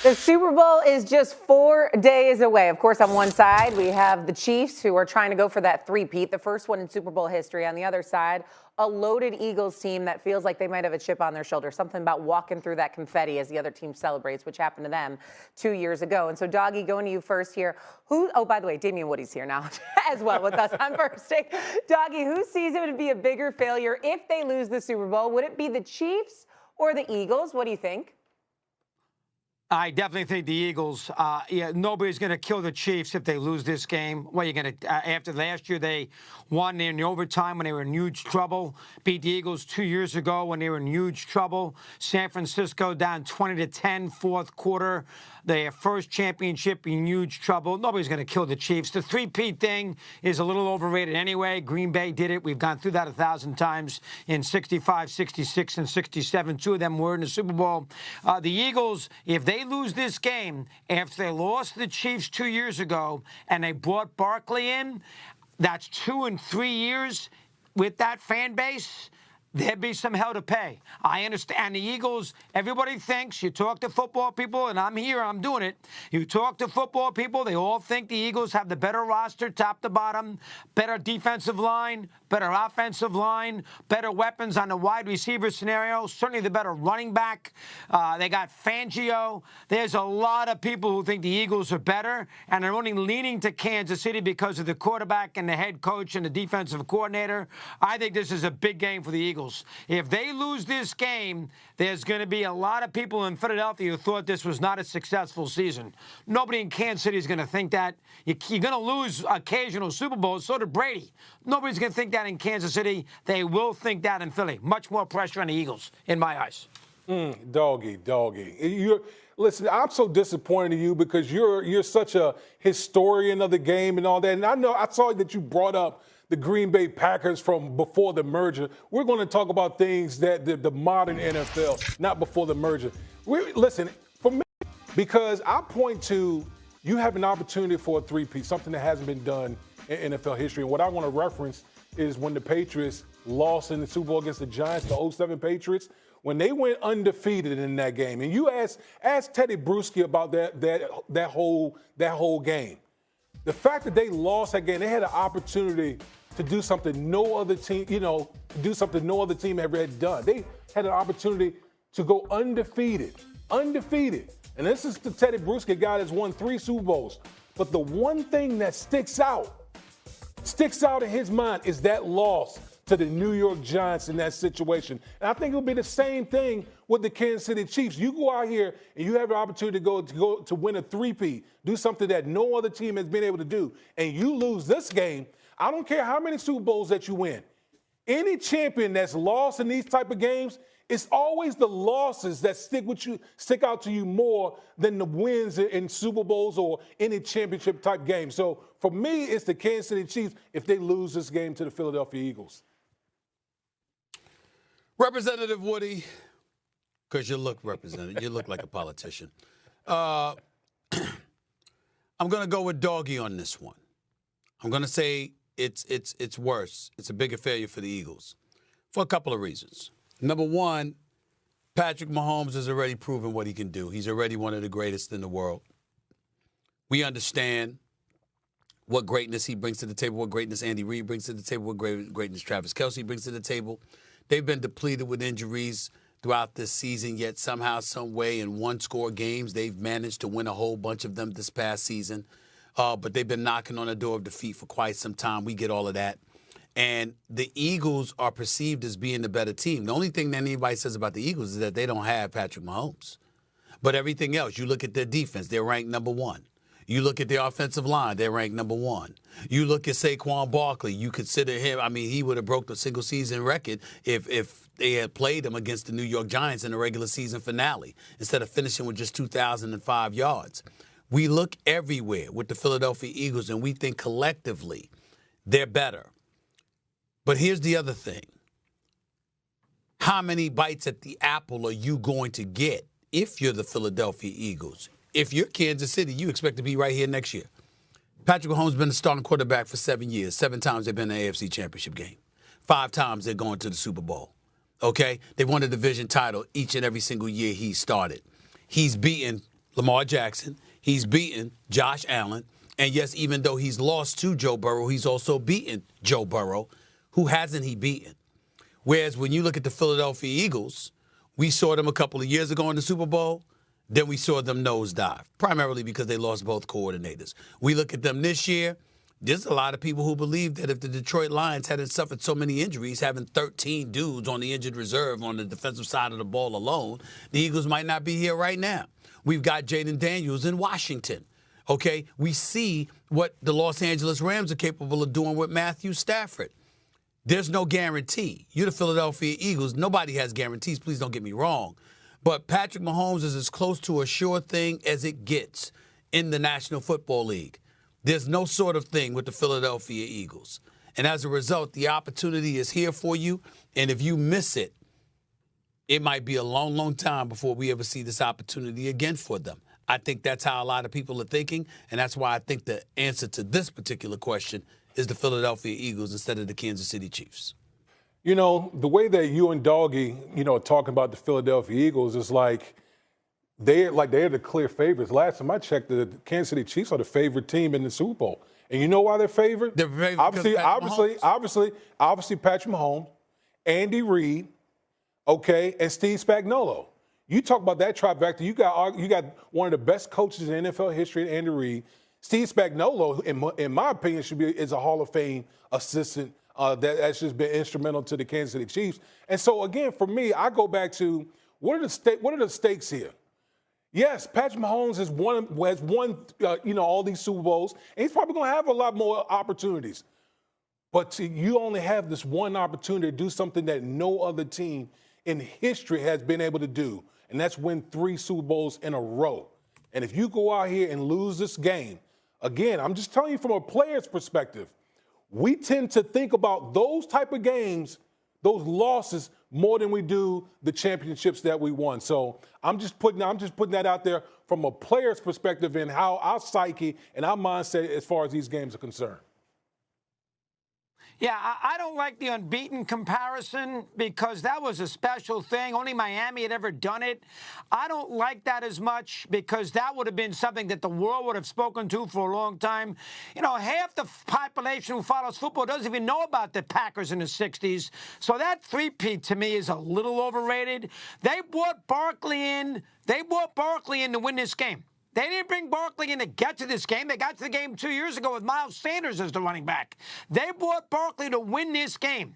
The Super Bowl is just 4 days away. Of course, on one side, we have the Chiefs, who are trying to go for that three-peat, the first one in Super Bowl history. On the other side, a loaded Eagles team that feels like they might have a chip on their shoulder, something about walking through that confetti as the other team celebrates, which happened to them 2 years ago. And so, Doggy, going to you first here. Oh, by the way, Damian Woody's here now as well with us on first take. Doggy, who sees it would be a bigger failure if they lose the Super Bowl? Would it be the Chiefs or the Eagles? What do you think? I definitely think the Eagles. Nobody's going to kill the Chiefs if they lose this game. Well, you're going to after last year they won in the overtime when they were in huge trouble. Beat the Eagles 2 years ago when they were in huge trouble. San Francisco down 20-10 fourth quarter. Their first championship in huge trouble. Nobody's going to kill the Chiefs. The three-peat thing is a little overrated anyway. Green Bay did it. We've gone through that 1,000 times in 65, 66, and 67. Two of them were in the Super Bowl. The Eagles, if they lose this game after they lost to the Chiefs 2 years ago and they brought Barkley in, that's 2 and 3 years with that fan base. There'd be some hell to pay. I understand. And the Eagles, everybody thinks, you talk to football people, and I'm here, I'm doing it. You talk to football people, they all think the Eagles have the better roster, top to bottom, better defensive line, better offensive line, better weapons on the wide receiver scenario, certainly the better running back. They got Fangio. There's a lot of people who think the Eagles are better, and they're only leaning to Kansas City because of the quarterback and the head coach and the defensive coordinator. I think this is a big game for the Eagles. If they lose this game, there's going to be a lot of people in Philadelphia who thought this was not a successful season. Nobody in Kansas City is going to think that. You're going to lose occasional Super Bowls. So did Brady. Nobody's going to think that in Kansas City. They will think that in Philly. Much more pressure on the Eagles, in my eyes. Doggy. Listen, I'm so disappointed in you because you're such a historian of the game and all that. And I saw that you brought up the Green Bay Packers from before the merger. We're going to talk about things that the modern NFL, not before the merger. Listen, for me, because I point to you have an opportunity for a three-peat, something that hasn't been done in NFL history. And what I want to reference is when the Patriots lost in the Super Bowl against the Giants, the 07 Patriots, when they went undefeated in that game. And you ask Teddy Bruschi about that whole game. The fact that they lost that game, they had an opportunity to do something no other team, ever had done. They had an opportunity to go undefeated. And this is the Teddy Bruschi guy that's won 3 Super Bowls. But the one thing that sticks out in his mind is that loss to the New York Giants in that situation. And I think it'll be the same thing with the Kansas City Chiefs. You go out here and you have an opportunity to win a three-peat, do something that no other team has been able to do, and you lose this game. I don't care how many Super Bowls that you win. Any champion that's lost in these type of games, it's always the losses that stick out to you more than the wins in Super Bowls or any championship type game. So for me, it's the Kansas City Chiefs if they lose this game to the Philadelphia Eagles. Representative Woody, because you look like a politician. I'm going to go with Doggy on this one. I'm going to say it's worse. It's a bigger failure for the Eagles for a couple of reasons. Number one, Patrick Mahomes has already proven what he can do. He's already one of the greatest in the world. We understand what greatness he brings to the table, what greatness Andy Reid brings to the table, what greatness Travis Kelce brings to the table. They've been depleted with injuries throughout this season, yet somehow, some way, in one-score games, they've managed to win a whole bunch of them this past season. But they've been knocking on the door of defeat for quite some time. We get all of that. And the Eagles are perceived as being the better team. The only thing that anybody says about the Eagles is that they don't have Patrick Mahomes. But everything else, you look at their defense, they're ranked number 1. You look at their offensive line, they're ranked number 1. You look at Saquon Barkley, you consider him, he would have broke the single-season record if they had played him against the New York Giants in the regular season finale instead of finishing with just 2,005 yards. We look everywhere with the Philadelphia Eagles, and we think collectively they're better. But here's the other thing. How many bites at the apple are you going to get if you're the Philadelphia Eagles? If you're Kansas City, you expect to be right here next year. Patrick Mahomes has been the starting quarterback for 7 years. 7 times they've been in the AFC Championship game. 5 times they're going to the Super Bowl. Okay? They won a division title each and every single year he started. He's beaten Lamar Jackson. He's beaten Josh Allen. And yes, even though he's lost to Joe Burrow, he's also beaten Joe Burrow. Who hasn't he beaten? Whereas when you look at the Philadelphia Eagles, we saw them a couple of years ago in the Super Bowl. Then we saw them nosedive, primarily because they lost both coordinators. We look at them this year. There's a lot of people who believe that if the Detroit Lions hadn't suffered so many injuries, having 13 dudes on the injured reserve on the defensive side of the ball alone, the Eagles might not be here right now. We've got Jayden Daniels in Washington. Okay, we see what the Los Angeles Rams are capable of doing with Matthew Stafford. There's no guarantee. You're the Philadelphia Eagles. Nobody has guarantees. Please don't get me wrong. But Patrick Mahomes is as close to a sure thing as it gets in the National Football League. There's no sort of thing with the Philadelphia Eagles. And as a result, the opportunity is here for you. And if you miss it, it might be a long, long time before we ever see this opportunity again for them. I think that's how a lot of people are thinking. And that's why I think the answer to this particular question is the Philadelphia Eagles instead of the Kansas City Chiefs. You know, the way that you and Doggy, are talking about the Philadelphia Eagles is like they're the clear favorites. Last time I checked, the Kansas City Chiefs are the favorite team in the Super Bowl. And you know why they're favored? They're favored obviously Patrick Mahomes, Andy Reid, okay, and Steve Spagnuolo. You talk about that trifecta. You got one of the best coaches in NFL history, Andy Reid. Steve Spagnuolo, in my opinion, is a Hall of Fame assistant that's just been instrumental to the Kansas City Chiefs. And so again, for me, I go back to what are the stakes here? Yes, Patrick Mahomes has won all these Super Bowls, and he's probably going to have a lot more opportunities. But you only have this one opportunity to do something that no other team in history has been able to do, and that's win 3 Super Bowls in a row. And if you go out here and lose this game, again, I'm just telling you from a player's perspective, we tend to think about those type of games, those losses, more than we do the championships that we won. So I'm just putting that out there from a player's perspective and how our psyche and our mindset as far as these games are concerned. Yeah, I don't like the unbeaten comparison because that was a special thing. Only Miami had ever done it. I don't like that as much because that would have been something that the world would have spoken to for a long time. Half the population who follows football doesn't even know about the Packers in the 60s. So that three-peat to me is a little overrated. They brought Barkley in to win this game. They didn't bring Barkley in to get to this game. They got to the game 2 years ago with Miles Sanders as the running back. They brought Barkley to win this game.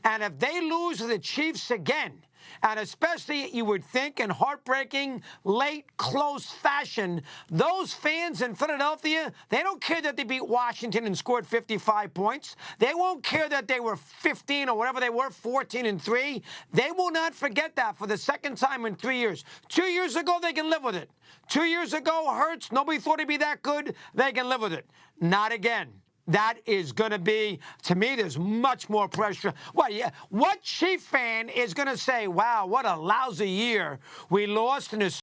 And if they lose to the Chiefs again, and especially you would think in heartbreaking, late, close fashion, those fans in Philadelphia, they don't care that they beat Washington and scored 55 points. They won't care that they were 15 or whatever they were, 14-3. They will not forget that for the second time in 3 years. 2 years ago, they can live with it. 2 years ago, Hurts, nobody thought he'd be that good. They can live with it. Not again. That is going to be, to me, there's much more pressure. Well, yeah, what Chief fan is going to say, wow, what a lousy year we lost in this